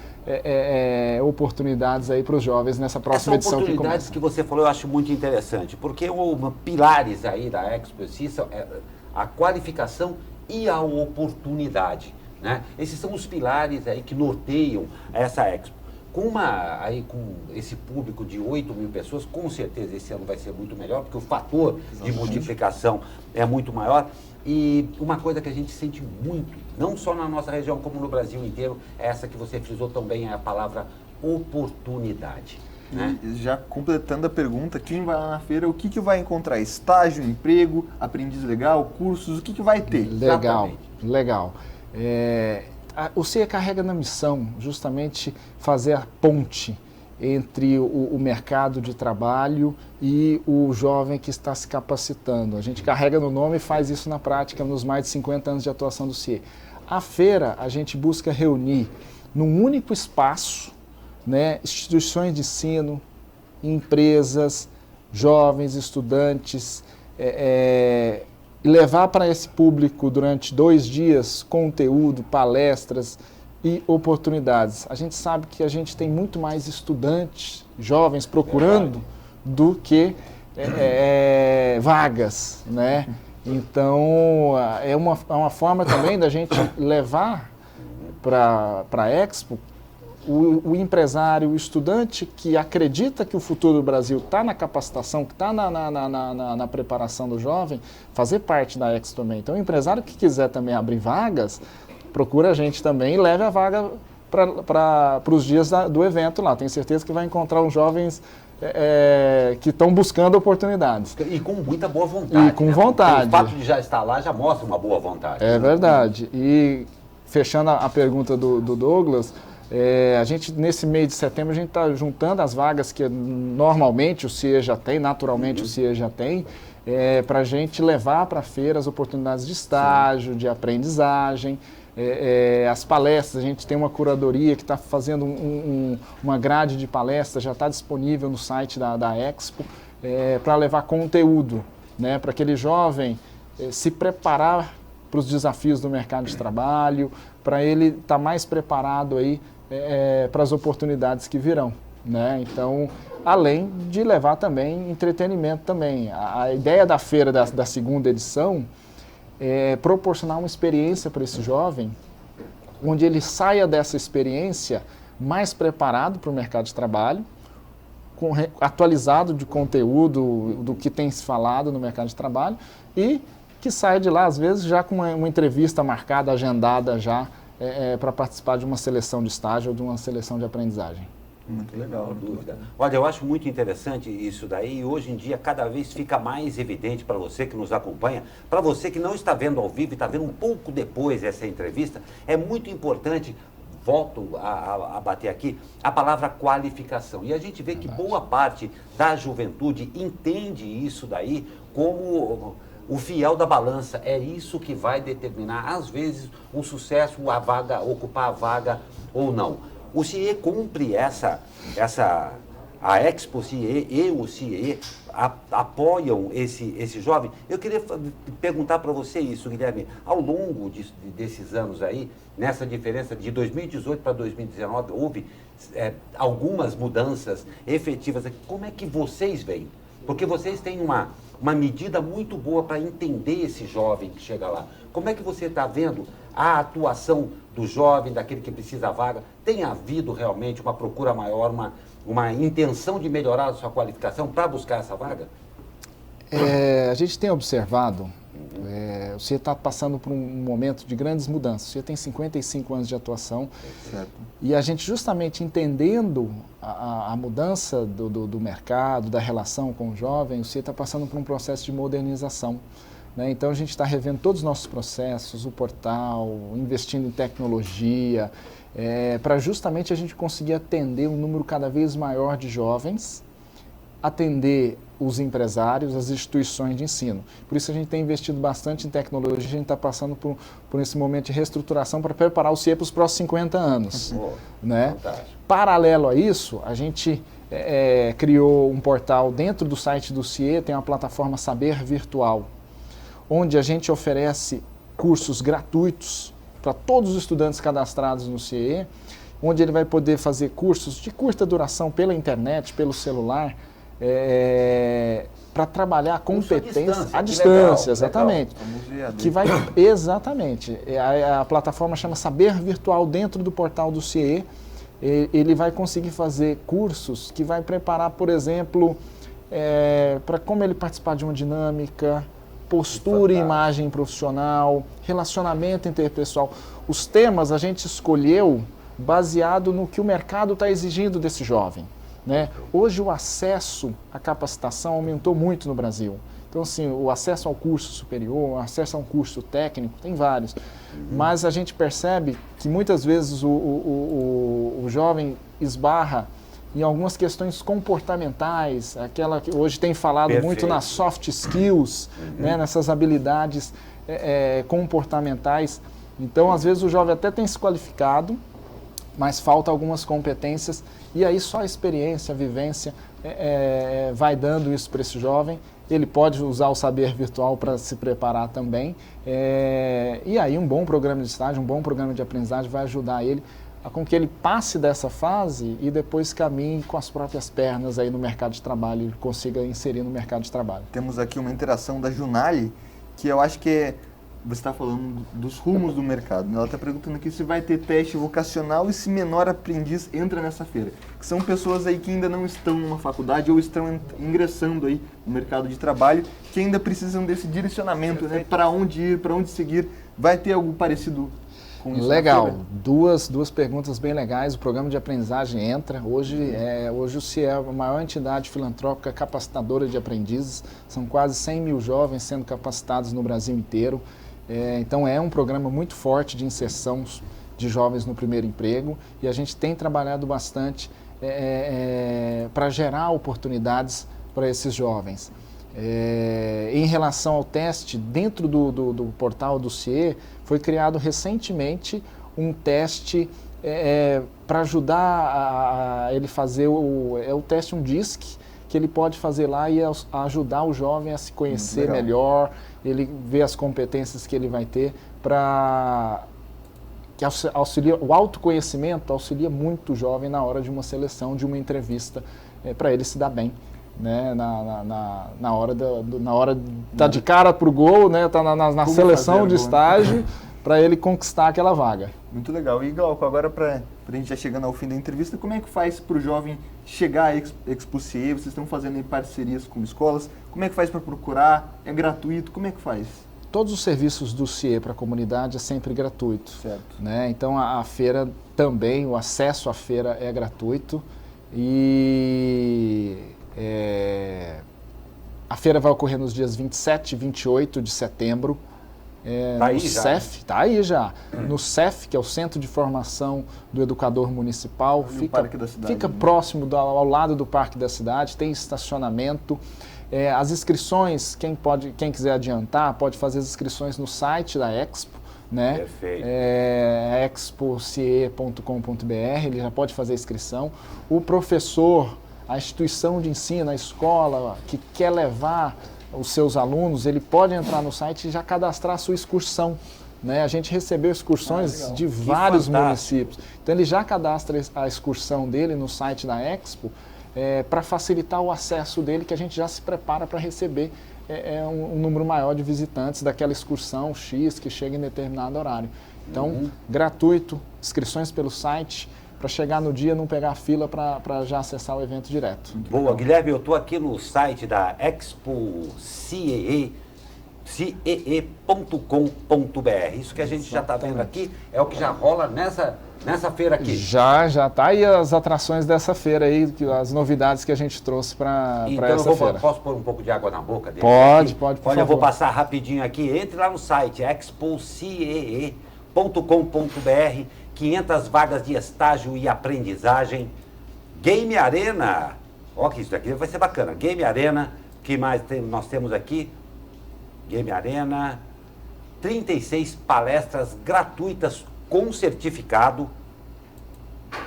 [SPEAKER 5] oportunidades aí para os jovens nessa próxima edição que começa.
[SPEAKER 2] Essas oportunidades que você falou eu acho muito interessante, porque pilares aí da Expo são a qualificação e a oportunidade, né? Esses são os pilares aí que norteiam essa Expo. Com esse público de 8 mil pessoas, com certeza esse ano vai ser muito melhor, porque o fator de multiplicação é muito maior. E uma coisa que a gente sente muito, não só na nossa região, como no Brasil inteiro, é essa que você frisou também, é a palavra oportunidade. Né?
[SPEAKER 3] E já completando a pergunta, quem vai lá na feira, o que vai encontrar? Estágio, emprego, aprendiz legal, cursos, o que vai ter?
[SPEAKER 5] Legal. O CIE carrega na missão justamente fazer a ponte entre o mercado de trabalho e o jovem que está se capacitando. A gente carrega no nome e faz isso na prática nos mais de 50 anos de atuação do CIE. A feira, a gente busca reunir num único espaço, né, instituições de ensino, empresas, jovens, estudantes, e levar para esse público durante 2 dias conteúdo, palestras e oportunidades. A gente sabe que a gente tem muito mais estudantes, jovens procurando do que vagas, né? Então, é uma forma também da gente levar para a Expo o empresário, o estudante que acredita que o futuro do Brasil está na capacitação, que está na preparação do jovem, fazer parte da Expo também. Então, o empresário que quiser também abrir vagas, procura a gente também e leve a vaga para os dias do evento lá. Tenho certeza que vai encontrar uns jovens que estão buscando oportunidades.
[SPEAKER 2] E com muita boa vontade.
[SPEAKER 5] E com vontade.
[SPEAKER 2] O fato de já estar lá já mostra uma boa vontade.
[SPEAKER 5] É verdade. E fechando a pergunta do Douglas, a gente, nesse mês de setembro, a gente está juntando as vagas que normalmente o CIE já tem, naturalmente o CIE já tem, para a gente levar para a feira as oportunidades de estágio, de aprendizagem, as palestras. A gente tem uma curadoria que está fazendo uma grade de palestras, já está disponível no site da Expo, para levar conteúdo, né, para aquele jovem se preparar para os desafios do mercado de trabalho, para ele estar mais preparado aí para as oportunidades que virão, né? Então, além de levar também entretenimento também. A ideia da feira da segunda edição é proporcionar uma experiência para esse jovem, onde ele saia dessa experiência mais preparado para o mercado de trabalho, atualizado de conteúdo do que tem se falado no mercado de trabalho e que saia de lá, às vezes, já com uma entrevista marcada, agendada já, para participar de uma seleção de estágio ou de uma seleção de aprendizagem.
[SPEAKER 2] Muito legal, dúvida. Olha, eu acho muito interessante isso daí e hoje em dia cada vez fica mais evidente para você que nos acompanha, para você que não está vendo ao vivo e está vendo um pouco depois essa entrevista, é muito importante, volto a bater aqui, a palavra qualificação. E a gente vê que boa parte da juventude entende isso daí como o fiel da balança. É isso que vai determinar, às vezes, o sucesso, a vaga, ocupar a vaga ou não. O CIE cumpre a Expo CIE e o CIE apoiam esse jovem. Eu queria perguntar para você isso, Guilherme. Ao longo desses anos aí, nessa diferença de 2018 para 2019, houve algumas mudanças efetivas. Como é que vocês veem? Porque vocês têm uma medida muito boa para entender esse jovem que chega lá. Como é que você está vendo a atuação do jovem, daquele que precisa vaga? Tem havido realmente uma procura maior, uma intenção de melhorar a sua qualificação para buscar essa vaga?
[SPEAKER 5] A gente tem observado O CIE está passando por um momento de grandes mudanças. O CIE tem 55 anos de atuação.
[SPEAKER 3] Certo.
[SPEAKER 5] E a gente, justamente entendendo a mudança do mercado, da relação com o jovem, o CIE está passando por um processo de modernização. Né? Então, a gente está revendo todos os nossos processos, o portal, investindo em tecnologia, para justamente a gente conseguir atender um número cada vez maior de jovens, atender os empresários, as instituições de ensino. Por isso a gente tem investido bastante em tecnologia, a gente está passando por esse momento de reestruturação para preparar o CIE para os próximos 50 anos. Né? Paralelo a isso, a gente criou um portal dentro do site do CIE, tem uma plataforma Saber Virtual, onde a gente oferece cursos gratuitos para todos os estudantes cadastrados no CIE, onde ele vai poder fazer cursos de curta duração pela internet, pelo celular, para trabalhar competência à distância, exatamente. Que vai, exatamente. A plataforma chama Saber Virtual dentro do portal do CIE. Ele vai conseguir fazer cursos que vai preparar, por exemplo, para como ele participar de uma dinâmica, postura e imagem profissional, relacionamento interpessoal. Os temas a gente escolheu baseado no que o mercado está exigindo desse jovem. Né? Hoje o acesso à capacitação aumentou muito no Brasil. Então, assim, o acesso ao curso superior, o acesso a um curso técnico, tem vários. Mas a gente percebe que muitas vezes o jovem esbarra em algumas questões comportamentais, aquela que hoje tem falado muito nas soft skills, né? Nessas habilidades comportamentais. Então, às vezes o jovem até tem se qualificado, mas falta algumas competências, e aí só a experiência, a vivência vai dando isso para esse jovem. Ele pode usar o Saber Virtual para se preparar também, e aí um bom programa de estágio, um bom programa de aprendizagem vai ajudar ele com que ele passe dessa fase e depois caminhe com as próprias pernas aí no mercado de trabalho, ele consiga inserir no mercado de trabalho.
[SPEAKER 3] Temos aqui uma interação da Junali, que eu acho que você está falando dos rumos do mercado. Ela está perguntando aqui se vai ter teste vocacional e se menor aprendiz entra nessa feira. Que são pessoas aí que ainda não estão numa faculdade ou estão ingressando aí no mercado de trabalho, que ainda precisam desse direcionamento, né? Para onde ir, para onde seguir. Vai ter algo parecido com isso?
[SPEAKER 5] Legal. Duas perguntas bem legais. O programa de aprendizagem entra. Hoje o CIE é a maior entidade filantrópica capacitadora de aprendizes. São quase 100 mil jovens sendo capacitados no Brasil inteiro. Então é um programa muito forte de inserção de jovens no primeiro emprego e a gente tem trabalhado bastante para gerar oportunidades para esses jovens. Em relação ao teste, dentro do portal do CIE, foi criado recentemente um teste para ajudar a ele fazer o teste, um DISC, que ele pode fazer lá e ajudar o jovem a se conhecer melhor, ele ver as competências que ele vai ter que auxilia, o autoconhecimento auxilia muito o jovem na hora de uma seleção, de uma entrevista, para ele se dar bem, né? Na hora tá de cara pro gol, né? Tá na seleção de estágio para ele conquistar aquela vaga.
[SPEAKER 3] Muito legal. E Glauco, agora para a gente já chegando ao fim da entrevista, como é que faz para o jovem chegar à Expo CIE? Vocês estão fazendo parcerias com escolas, como é que faz para procurar? É gratuito? Como é que faz?
[SPEAKER 5] Todos os serviços do CIE para a comunidade é sempre gratuito.
[SPEAKER 3] Certo.
[SPEAKER 5] Né? Então a feira também, o acesso à feira é gratuito e a feira vai ocorrer nos dias 27 e 28 de setembro. No CEF, está aí já. No CEF, que é o Centro de Formação do Educador Municipal, fica próximo ao lado do Parque da Cidade, tem estacionamento. As inscrições, quem quiser adiantar, pode fazer as inscrições no site da Expo, né?
[SPEAKER 2] Perfeito.
[SPEAKER 5] expocie.com.br, ele já pode fazer a inscrição. O professor, a instituição de ensino, a escola que quer levar os seus alunos, ele pode entrar no site e já cadastrar a sua excursão. Né? A gente recebeu excursões de vários municípios. Então ele já cadastra a excursão dele no site da Expo para facilitar o acesso dele, que a gente já se prepara para receber um número maior de visitantes daquela excursão X que chega em determinado horário. Então, gratuito, inscrições pelo site, para chegar no dia não pegar fila para já acessar o evento direto.
[SPEAKER 2] Boa, Guilherme, eu estou aqui no site da Expo CIE, Isso que a gente já está vendo aqui é o que já rola nessa feira aqui.
[SPEAKER 5] Já tá aí as atrações dessa feira aí, as novidades que a gente trouxe para essa feira.
[SPEAKER 2] Posso pôr um pouco de água na boca dele?
[SPEAKER 5] Pode, por
[SPEAKER 2] Olha,
[SPEAKER 5] favor.
[SPEAKER 2] eu vou passar rapidinho aqui. Entre lá no site expocee.com.br, 500 vagas de estágio e aprendizagem. Game Arena, ó, que isso daqui vai ser bacana. Game Arena, que mais nós temos aqui? Game Arena, 36 palestras gratuitas com certificado.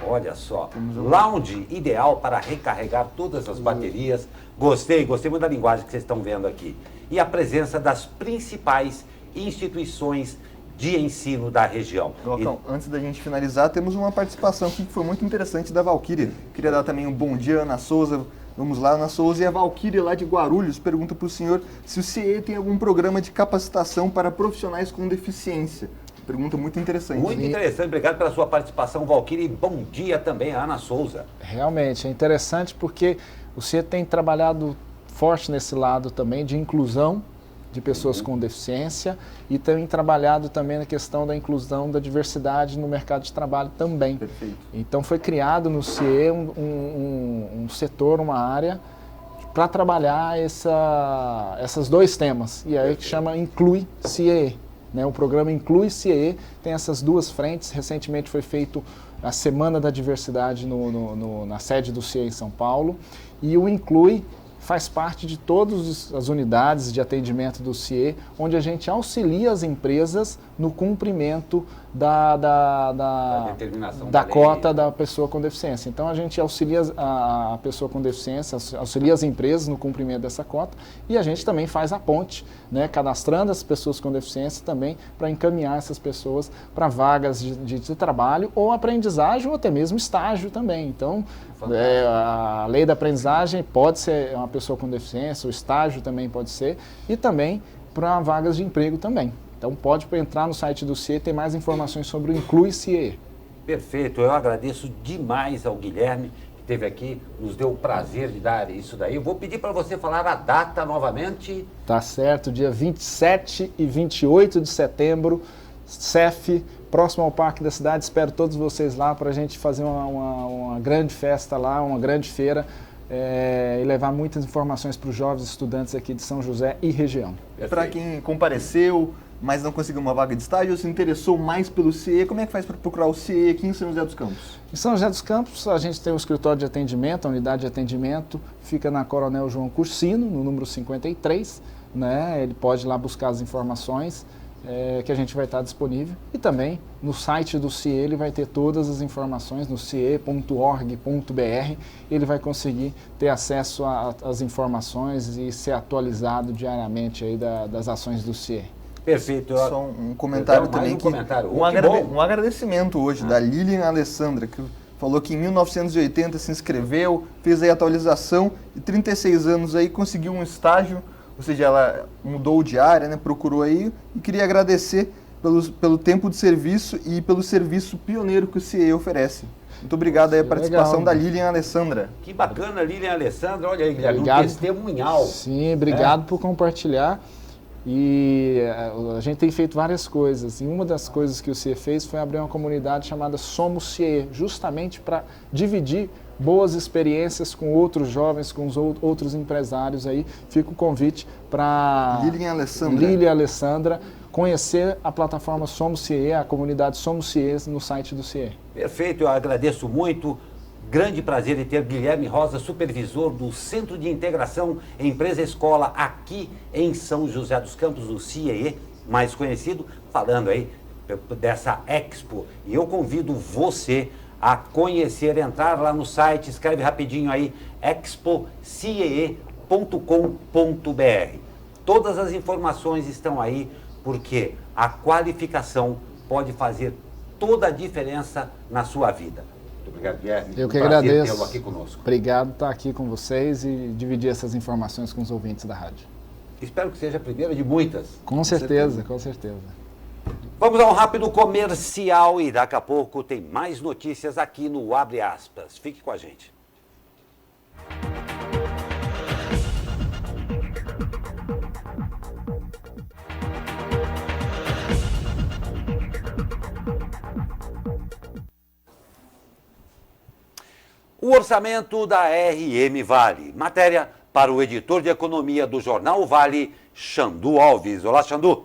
[SPEAKER 2] Olha só, lounge ideal para recarregar todas as baterias. Gostei muito da linguagem que vocês estão vendo aqui. E a presença das principais instituições de ensino da região.
[SPEAKER 3] Glaucão, antes da gente finalizar, temos uma participação aqui que foi muito interessante da Valquíria. Queria dar também um bom dia, Ana Souza. Vamos lá, Ana Souza. E a Valquíria, lá de Guarulhos, pergunta para o senhor se o CIE tem algum programa de capacitação para profissionais com deficiência. Pergunta muito interessante.
[SPEAKER 2] Muito interessante, obrigado pela sua participação, Valquíria, e bom dia também a Ana Souza.
[SPEAKER 5] Realmente, é interessante porque o CIE tem trabalhado forte nesse lado também de inclusão de pessoas com deficiência e tem trabalhado também na questão da inclusão da diversidade no mercado de trabalho também.
[SPEAKER 3] Perfeito.
[SPEAKER 5] Então foi criado no CIE um setor, uma área para trabalhar esses dois temas, e aí que chama Inclui CIE. Né? O programa Inclui CIE tem essas duas frentes. Recentemente foi feito a Semana da Diversidade na sede do CIE em São Paulo, e o Inclui faz parte de todas as unidades de atendimento do CIE, onde a gente auxilia as empresas no cumprimento da cota da pessoa com deficiência. Então a gente auxilia a pessoa com deficiência, auxilia as empresas no cumprimento dessa cota, e a gente também faz a ponte, né, cadastrando as pessoas com deficiência também para encaminhar essas pessoas para vagas de trabalho ou aprendizagem ou até mesmo estágio também. Então a lei da aprendizagem pode ser uma pessoa com deficiência, o estágio também pode ser, e também para vagas de emprego também. Então pode entrar no site do CIE, tem mais informações sobre o Inclui CIE.
[SPEAKER 2] Perfeito, eu agradeço demais ao Guilherme, que esteve aqui, nos deu o prazer de dar isso daí. Eu vou pedir para você falar a data novamente.
[SPEAKER 5] Tá certo, dia 27 e 28 de setembro, CEF, próximo ao Parque da Cidade. Espero todos vocês lá para a gente fazer uma grande festa lá, uma grande feira, e levar muitas informações para os jovens estudantes aqui de São José e região.
[SPEAKER 3] Para quem compareceu, mas não conseguiu uma vaga de estágio, ou se interessou mais pelo CIE, como é que faz para procurar o CIE aqui em São José dos Campos?
[SPEAKER 5] Em São José dos Campos, a gente tem um escritório de atendimento, a unidade de atendimento, fica na Coronel João Cursino, no número 53, né? Ele pode ir lá buscar as informações que a gente vai estar disponível. E também no site do CIE ele vai ter todas as informações, no cie.org.br, ele vai conseguir ter acesso às informações e ser atualizado diariamente aí das ações do CIE.
[SPEAKER 2] Perfeito.
[SPEAKER 3] Só um comentário também. Um agradecimento hoje da Lilian Alessandra, que falou que em 1980 se inscreveu, fez aí a atualização e 36 anos aí conseguiu um estágio, ou seja, ela mudou de área, né, procurou aí, e queria agradecer pelo tempo de serviço e pelo serviço pioneiro que o CIE oferece. Muito obrigado aí a participação da Lilian Alessandra.
[SPEAKER 2] Que bacana, Lilian Alessandra. Olha aí, Guilherme, um testemunhal.
[SPEAKER 5] Sim, obrigado por compartilhar. E a gente tem feito várias coisas, e uma das coisas que o CIE fez foi abrir uma comunidade chamada Somos CIE, justamente para dividir boas experiências com outros jovens, com os outros empresários aí. Fica o convite para Lilian Alessandra conhecer a plataforma Somos CIE, a comunidade Somos CIE no site do CIE.
[SPEAKER 2] Perfeito, eu agradeço muito. Grande prazer em ter Guilherme Rosa, supervisor do Centro de Integração Empresa-Escola aqui em São José dos Campos, o CIE, mais conhecido, falando aí dessa Expo. E eu convido você a conhecer, entrar lá no site, escreve rapidinho aí, expociee.com.br. Todas as informações estão aí, porque a qualificação pode fazer toda a diferença na sua vida. Muito obrigado, Guilherme.
[SPEAKER 5] Eu que agradeço.
[SPEAKER 2] Tê-lo aqui conosco.
[SPEAKER 5] Obrigado por estar aqui com vocês e dividir essas informações com os ouvintes da rádio.
[SPEAKER 2] Espero que seja a primeira de muitas.
[SPEAKER 5] Com certeza, com certeza.
[SPEAKER 2] Vamos a um rápido comercial e daqui a pouco tem mais notícias aqui no Abre Aspas. Fique com a gente. O orçamento da RM Vale. Matéria para o editor de economia do Jornal Vale, Xandu Alves. Olá, Xandu.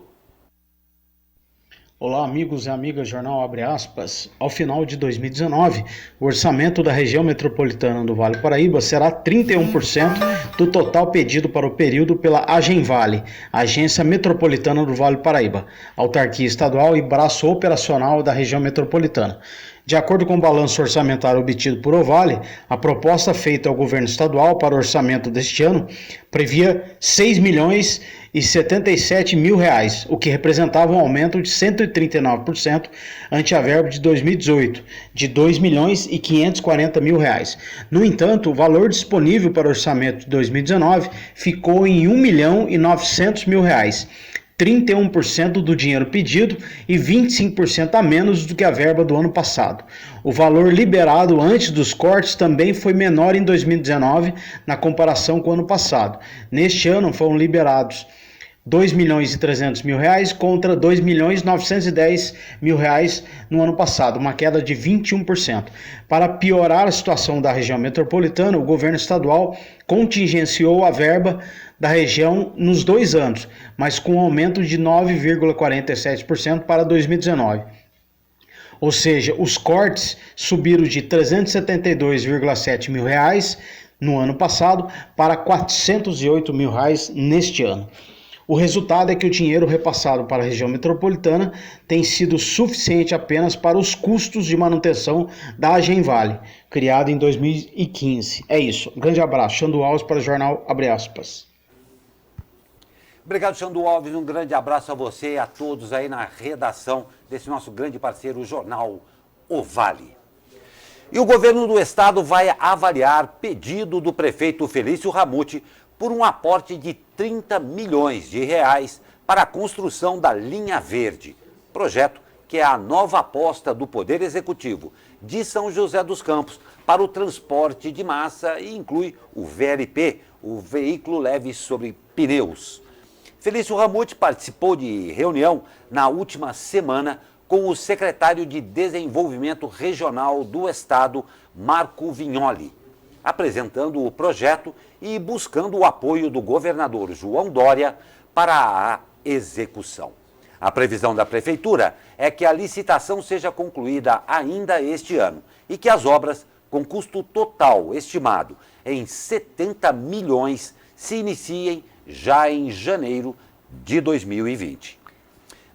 [SPEAKER 6] Olá, amigos e amigas, Jornal Abre Aspas. Ao final de 2019, o orçamento da região metropolitana do Vale do Paraíba será 31% do total pedido para o período pela Agenvale, Agência Metropolitana do Vale do Paraíba, autarquia estadual e braço operacional da região metropolitana. De acordo com o balanço orçamentário obtido por Ovale, a proposta feita ao governo estadual para o orçamento deste ano previa 6.077.000 reais, o que representava um aumento de 139% ante a verba de 2018, de 2.540.000 reais. No entanto, o valor disponível para o orçamento de 2019 ficou em 1.900.000 reais. 31% do dinheiro pedido e 25% a menos do que a verba do ano passado. O valor liberado antes dos cortes também foi menor em 2019 na comparação com o ano passado. Neste ano foram liberados R$2.300.000 reais contra R$2.910.000 reais no ano passado, uma queda de 21%. Para piorar a situação da região metropolitana, o governo estadual contingenciou a verba da região nos 2 anos, mas com um aumento de 9,47% para 2019. Ou seja, os cortes subiram de R$372,7 mil reais no ano passado para R$408 mil reais neste ano. O resultado é que o dinheiro repassado para a região metropolitana tem sido suficiente apenas para os custos de manutenção da Agenvale, criada em 2015. É isso. Um grande abraço. Xandu Alves para o Jornal Abre Aspas.
[SPEAKER 2] Obrigado, Xandu Alves. Um grande abraço a você e a todos aí na redação desse nosso grande parceiro, o Jornal O Vale. E o governo do estado vai avaliar pedido do prefeito Felício Ramute por um aporte de 30 milhões de reais para a construção da Linha Verde, projeto que é a nova aposta do Poder Executivo de São José dos Campos para o transporte de massa e inclui o VLP, o veículo leve sobre pneus. Felício Ramute participou de reunião na última semana com o secretário de Desenvolvimento Regional do Estado, Marco Vignoli, apresentando o projeto e buscando o apoio do governador João Dória para a execução. A previsão da Prefeitura é que a licitação seja concluída ainda este ano e que as obras, com custo total estimado em 70 milhões, se iniciem já em janeiro de 2020.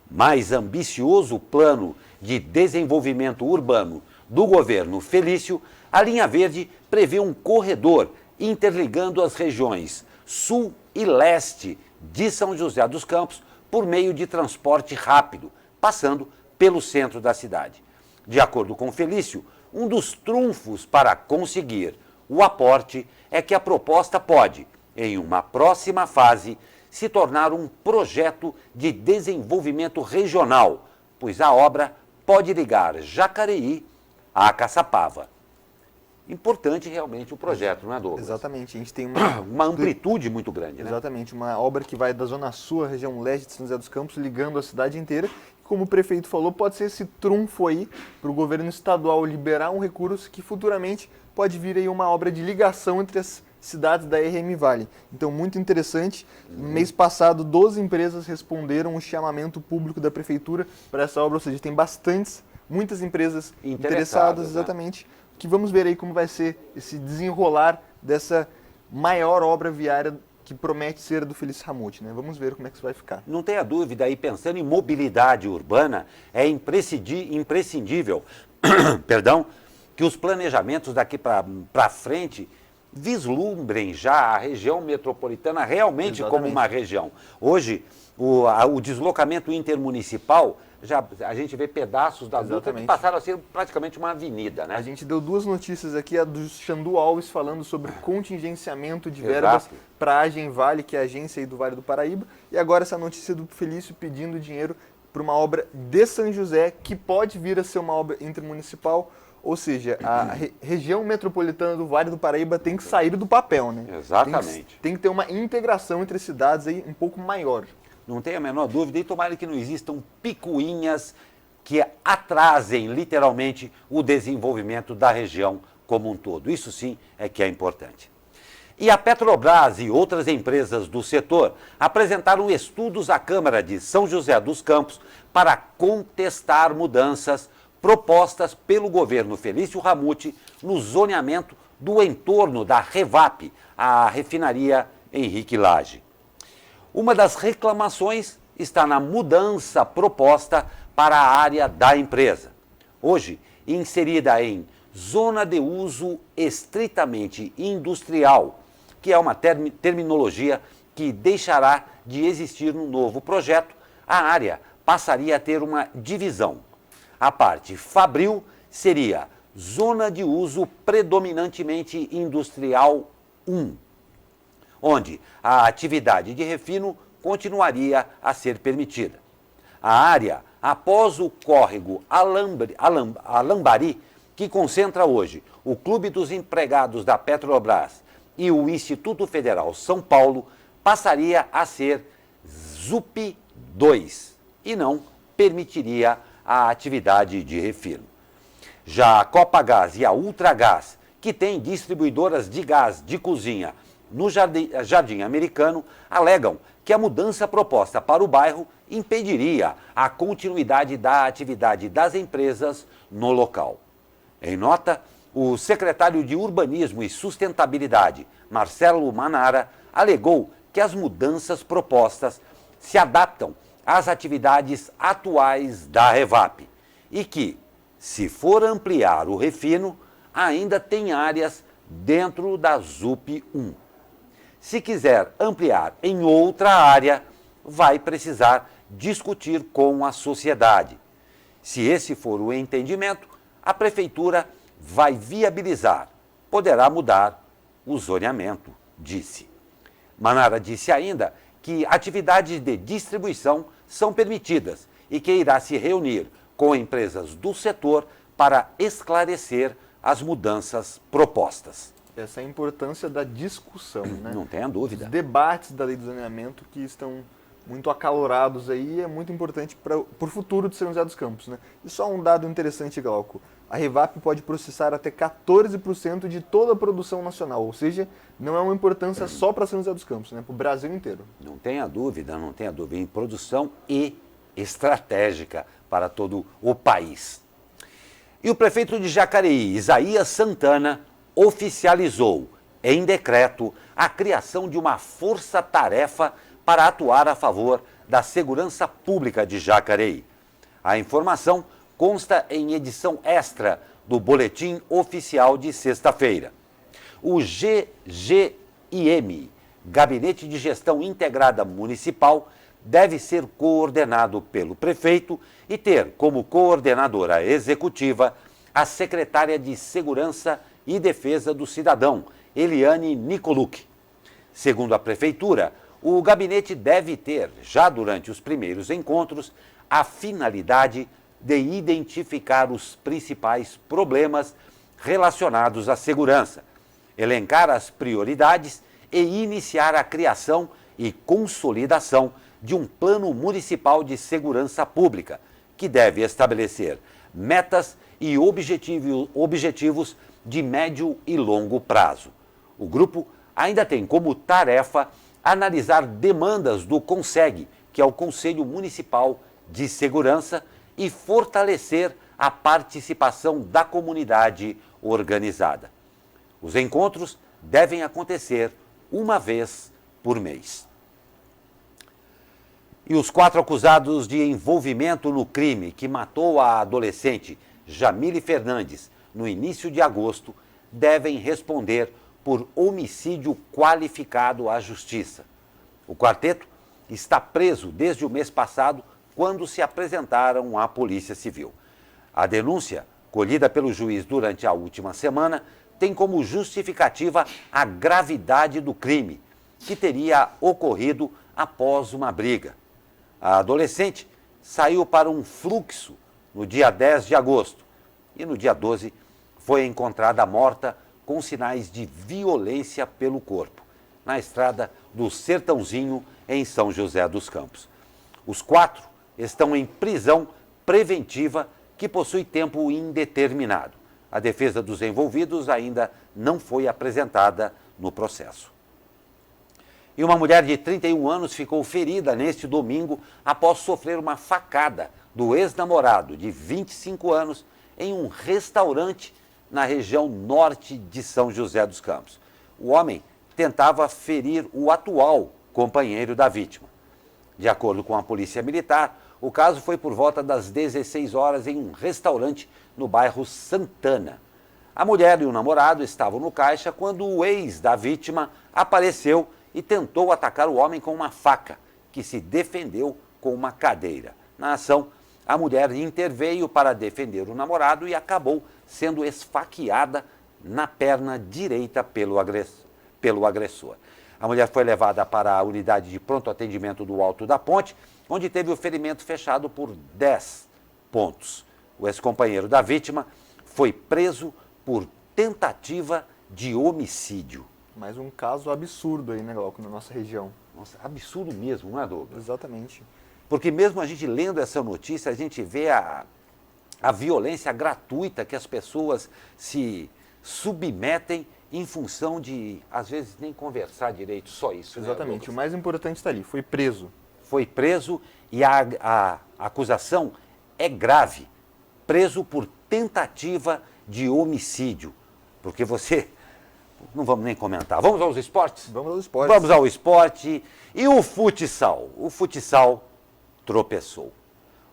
[SPEAKER 2] Mais ambicioso plano de desenvolvimento urbano do governo Felício, a Linha Verde prevê um corredor interligando as regiões sul e leste de São José dos Campos por meio de transporte rápido, passando pelo centro da cidade. De acordo com Felício, um dos trunfos para conseguir o aporte é que a proposta pode, em uma próxima fase, se tornar um projeto de desenvolvimento regional, pois a obra pode ligar Jacareí a Caçapava. Importante realmente o projeto, não é, Douglas?
[SPEAKER 3] Exatamente, a gente tem
[SPEAKER 2] uma amplitude muito grande, né?
[SPEAKER 3] Exatamente, uma obra que vai da Zona Sul à região leste de São José dos Campos, ligando a cidade inteira. Como o prefeito falou, pode ser esse trunfo aí para o governo estadual liberar um recurso que futuramente pode vir aí uma obra de ligação entre as cidades da RM Vale. Então, muito interessante. No mês passado, 12 empresas responderam o chamamento público da prefeitura para essa obra, ou seja, tem muitas empresas interessadas, exatamente, né? Que vamos ver aí como vai ser esse desenrolar dessa maior obra viária que promete ser do Felício Ramute, né? Vamos ver como é que isso vai ficar.
[SPEAKER 2] Não tenha dúvida, aí pensando em mobilidade urbana, é imprescindível que os planejamentos daqui para frente vislumbrem já a região metropolitana realmente como uma região. Hoje, o deslocamento intermunicipal, a gente vê pedaços da luta que passaram a ser praticamente uma avenida, né?
[SPEAKER 3] A gente deu 2 notícias aqui, a do Xandu Alves falando sobre contingenciamento de verbas para a Agenvale, que é a agência aí do Vale do Paraíba, e agora essa notícia do Felício pedindo dinheiro para uma obra de São José, que pode vir a ser uma obra intermunicipal, ou seja, a região metropolitana do Vale do Paraíba tem que sair do papel, né?
[SPEAKER 2] Exatamente.
[SPEAKER 3] Tem que ter uma integração entre cidades aí um pouco maior.
[SPEAKER 2] Não tem a menor dúvida, e tomara que não existam picuinhas que atrasem literalmente o desenvolvimento da região como um todo. Isso sim é que é importante. E a Petrobras e outras empresas do setor apresentaram estudos à Câmara de São José dos Campos para contestar mudanças propostas pelo governo Felício Ramute no zoneamento do entorno da Revap, a refinaria Henrique Lage. Uma das reclamações está na mudança proposta para a área da empresa, hoje inserida em zona de uso estritamente industrial, que é uma terminologia que deixará de existir no novo projeto. A área passaria a ter uma divisão. A parte fabril seria zona de uso predominantemente industrial 1, onde a atividade de refino continuaria a ser permitida. A área após o córrego Alambari, que concentra hoje o Clube dos Empregados da Petrobras e o Instituto Federal São Paulo, passaria a ser ZUP 2 e não permitiria a atividade de refino. Já a Copagás e a Ultragás, que têm distribuidoras de gás de cozinha no Jardim Americano, alegam que a mudança proposta para o bairro impediria a continuidade da atividade das empresas no local. Em nota, o secretário de Urbanismo e Sustentabilidade, Marcelo Manara, alegou que as mudanças propostas se adaptam às atividades atuais da Revap e que, se for ampliar o refino, ainda tem áreas dentro da ZUP 1. Se quiser ampliar em outra área, vai precisar discutir com a sociedade. Se esse for o entendimento, a Prefeitura vai viabilizar, poderá mudar o zoneamento, disse. Manara disse ainda que atividades de distribuição são permitidas e que irá se reunir com empresas do setor para esclarecer as mudanças propostas.
[SPEAKER 3] Essa é a importância da discussão, né?
[SPEAKER 2] Não tenha dúvida.
[SPEAKER 3] Os debates da lei do zoneamento que estão muito acalorados aí, é muito importante para o futuro de São José dos Campos, né? E só um dado interessante, Glauco. A Revap pode processar até 14% de toda a produção nacional, ou seja, não é uma importância só para São José dos Campos, né? Para o Brasil inteiro.
[SPEAKER 2] Não tenha dúvida, não tenha dúvida. Em produção e estratégica para todo o país. E o prefeito de Jacareí, Isaías Santana, oficializou em decreto a criação de uma força-tarefa para atuar a favor da segurança pública de Jacareí. A informação consta em edição extra do Boletim Oficial de sexta-feira. O GGIM, Gabinete de Gestão Integrada Municipal, deve ser coordenado pelo prefeito e ter como coordenadora executiva a secretária de Segurança e Defesa do Cidadão, Eliane Nicolucci. Segundo a prefeitura, o gabinete deve ter, já durante os primeiros encontros, a finalidade de identificar os principais problemas relacionados à segurança, elencar as prioridades e iniciar a criação e consolidação de um plano municipal de segurança pública, que deve estabelecer metas e objetivos de médio e longo prazo. O grupo ainda tem como tarefa analisar demandas do CONSEG, que é o Conselho Municipal de Segurança, e fortalecer a participação da comunidade organizada. Os encontros devem acontecer uma vez por mês. E os 4 acusados de envolvimento no crime que matou a adolescente Jamile Fernandes no início de agosto devem responder por homicídio qualificado à justiça. O quarteto está preso desde o mês passado, quando se apresentaram à Polícia Civil. A denúncia, colhida pelo juiz durante a última semana, tem como justificativa a gravidade do crime, que teria ocorrido após uma briga. A adolescente saiu para um fluxo no dia 10 de agosto e no dia 12 foi encontrada morta com sinais de violência pelo corpo, na estrada do Sertãozinho, em São José dos Campos. Os 4 estão em prisão preventiva que possui tempo indeterminado. A defesa dos envolvidos ainda não foi apresentada no processo. E uma mulher de 31 anos ficou ferida neste domingo após sofrer uma facada do ex-namorado de 25 anos em um restaurante na região norte de São José dos Campos. O homem tentava ferir o atual companheiro da vítima. De acordo com a polícia militar, o caso foi por volta das 16 horas em um restaurante no bairro Santana. A mulher e o namorado estavam no caixa quando o ex da vítima apareceu e tentou atacar o homem com uma faca, que se defendeu com uma cadeira. Na ação, a mulher interveio para defender o namorado e acabou sendo esfaqueada na perna direita pelo agressor. A mulher foi levada para a unidade de pronto atendimento do Alto da Ponte, onde teve o ferimento fechado por 10 pontos. O ex-companheiro da vítima foi preso por tentativa de homicídio.
[SPEAKER 3] Mais um caso absurdo aí, né, Glauco, na nossa região.
[SPEAKER 2] Nossa, absurdo mesmo, não é, Douglas?
[SPEAKER 3] Exatamente.
[SPEAKER 2] Porque mesmo a gente lendo essa notícia, a gente vê a violência gratuita que as pessoas se submetem em função de, às vezes, nem conversar direito, só isso.
[SPEAKER 3] Exatamente.
[SPEAKER 2] Né,
[SPEAKER 3] O mais importante está ali, foi preso.
[SPEAKER 2] Foi preso e a acusação é grave. Preso por tentativa de homicídio. Porque você... Não vamos nem comentar. Vamos aos esportes?
[SPEAKER 3] Vamos aos esportes.
[SPEAKER 2] Vamos ao esporte. E o futsal? O futsal tropeçou.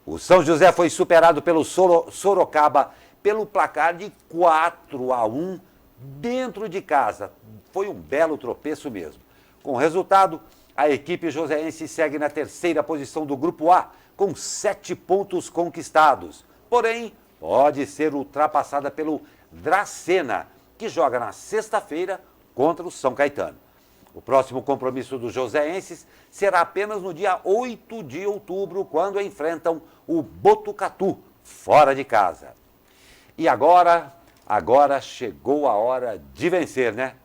[SPEAKER 2] O São José foi superado pelo Sorocaba pelo placar de 4-1 dentro de casa. Foi um belo tropeço mesmo. Com o resultado, a equipe joseense segue na terceira posição do Grupo A, com 7 pontos conquistados. Porém, pode ser ultrapassada pelo Dracena, que joga na sexta-feira contra o São Caetano. O próximo compromisso dos joseenses será apenas no dia 8 de outubro, quando enfrentam o Botucatu, fora de casa. E agora chegou a hora de vencer, né?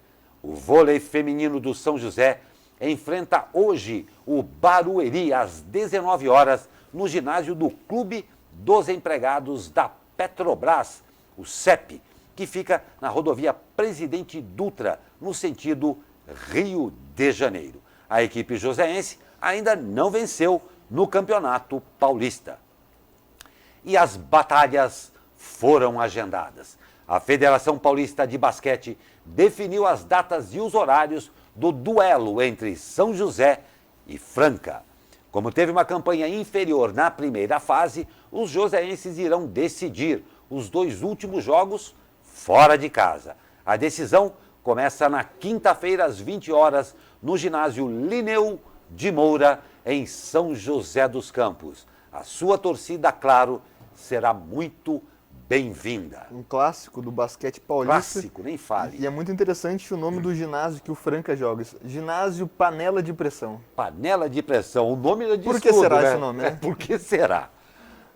[SPEAKER 2] O vôlei feminino do São José enfrenta hoje o Barueri, às 19 horas, no ginásio do Clube dos Empregados da Petrobras, o CEP, que fica na rodovia Presidente Dutra, no sentido Rio de Janeiro. A equipe joseense ainda não venceu no Campeonato Paulista. E as batalhas foram agendadas. A Federação Paulista de Basquete definiu as datas e os horários do duelo entre São José e Franca. Como teve uma campanha inferior na primeira fase, os joseenses irão decidir os 2 últimos jogos fora de casa. A decisão começa na quinta-feira, às 20 horas, no ginásio Lineu de Moura, em São José dos Campos. A sua torcida, claro, será muito bem-vinda.
[SPEAKER 3] Um clássico do basquete paulista.
[SPEAKER 2] Clássico, nem fale.
[SPEAKER 3] E é muito interessante o nome do ginásio que o Franca joga. Ginásio Panela de Pressão.
[SPEAKER 2] Panela de Pressão, o nome diz
[SPEAKER 3] Por que
[SPEAKER 2] tudo,
[SPEAKER 3] será
[SPEAKER 2] né?
[SPEAKER 3] esse nome, né?
[SPEAKER 2] Por que será?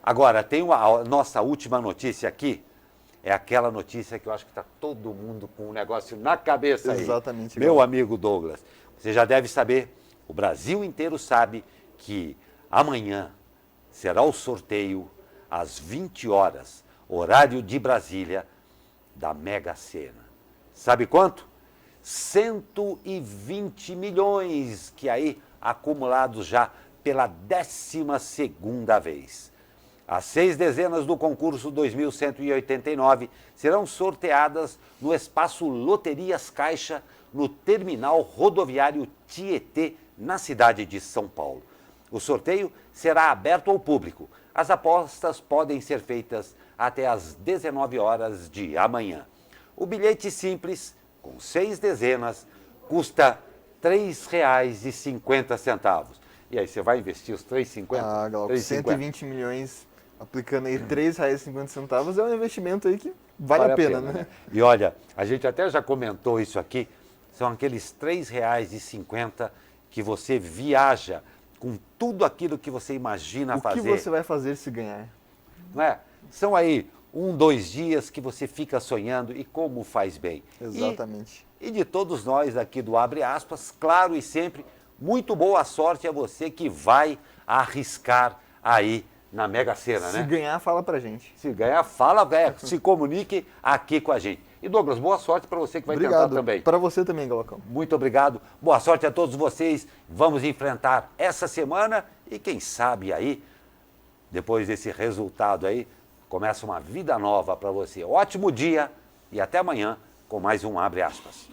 [SPEAKER 2] Agora, tem a nossa última notícia aqui. É aquela notícia que eu acho que está todo mundo com um negócio na cabeça aí.
[SPEAKER 3] Exatamente.
[SPEAKER 2] Meu amigo Douglas, você já deve saber, o Brasil inteiro sabe que amanhã será o sorteio às 20 horas, horário de Brasília, da Mega Sena. Sabe quanto? 120 milhões, que aí acumulados já pela 12ª vez. As 6 dezenas do concurso 2189 serão sorteadas no espaço Loterias Caixa, no terminal rodoviário Tietê, na cidade de São Paulo. O sorteio será aberto ao público. As apostas podem ser feitas até às 19 horas de amanhã. O bilhete simples, com 6 dezenas, custa R$ 3,50. E aí, você vai investir os R$ 3,50?
[SPEAKER 3] Ah, Glauco, 120 milhões... Aplicando aí R$ 3,50 é um investimento aí que vale a pena, né?
[SPEAKER 2] E olha, a gente até já comentou isso aqui, são aqueles R$ 3,50 que você viaja com tudo aquilo que você imagina fazer.
[SPEAKER 3] O que você vai fazer se ganhar?
[SPEAKER 2] Não é? São aí 1, 2 dias que você fica sonhando e como faz bem.
[SPEAKER 3] Exatamente.
[SPEAKER 2] E de todos nós aqui do Abre Aspas, claro e sempre, muito boa sorte a você que vai arriscar aí na Mega Sena,
[SPEAKER 3] Se
[SPEAKER 2] né?
[SPEAKER 3] ganhar, fala pra gente.
[SPEAKER 2] Se ganhar, fala, velho, se comunique aqui com a gente. E Douglas, boa sorte para você que vai tentar também.
[SPEAKER 3] Para você também, Galocão.
[SPEAKER 2] Muito obrigado. Boa sorte a todos vocês. Vamos enfrentar essa semana e quem sabe aí, depois desse resultado aí, começa uma vida nova para você. Ótimo dia e até amanhã com mais um Abre Aspas.